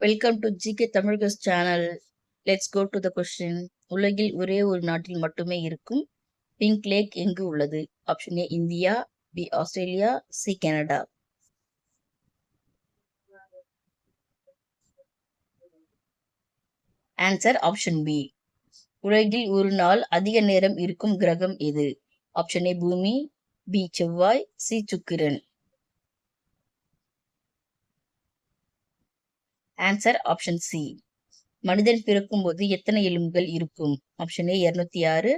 Welcome to GK Tamils channel. Let's go to the question. உலகில் ஒரே ஒரு நாட்டில் மட்டுமே இருக்கும் பிங்க் லேக் எங்கு உள்ளது? Option A India, B Australia, C Canada. Answer option B. உலகில் ஒரு நாள் அதிக நேரம் இருக்கும் கிரகம் எது? ஆப்ஷன் ஏ பூமி, பி செவ்வாய், சி சுக்கிரன். Answer option C. மனிதன் பிறக்கும்போது எத்தனை எலும்புகள் இருக்கும்? Option A 206,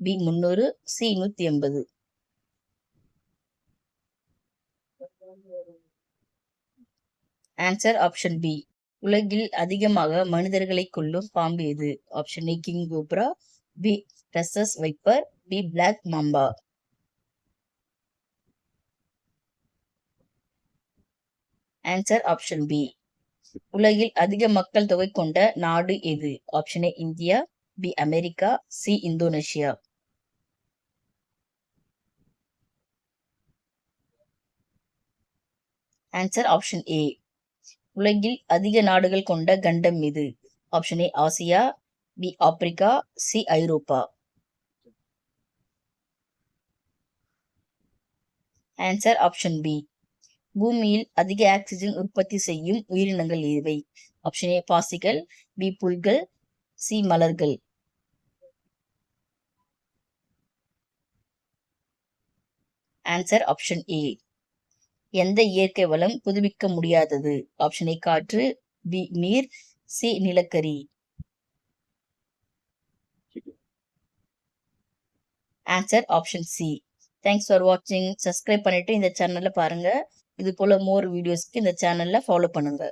B 300, C 180. Answer option B. உலகில் அதிகமாக மனிதர்களை கொல்லும் பாம்பு எது? Option A king cobra, B Russell's viper, B black mamba. Answer option B. உலகில் அதிக மக்கள் தொகை கொண்ட நாடு எது? Option A India, B America, C Indonesia. Answer option A. உலகில் அதிக நாடுகள் கொண்ட கண்டம் எது? Option A Asia, B Africa, C Europe. Answer option B. பூமியில் அதிக ஆக்சிஜன் உற்பத்தி செய்யும் உயிரினங்கள் எவை? ஆப்ஷன் ஏ பாசிகள், பி புல்கள், சி மலர்கள். ஆன்சர் ஆப்ஷன் ஏ. எந்த இயற்கை வளம் புதுப்பிக்க முடியாதது? ஆப்ஷன் ஏ காற்று, பி நீர், சி நிலக்கரி. Answer option C. Thanks for வாட்சிங். சப்ஸ்கிரைப் பண்ணிட்டு இந்த சேனல்ல பாருங்க. இது போல மோர் வீடியோஸ்க்கு இந்த சேனல்ல ஃபாலோ பண்ணுங்க.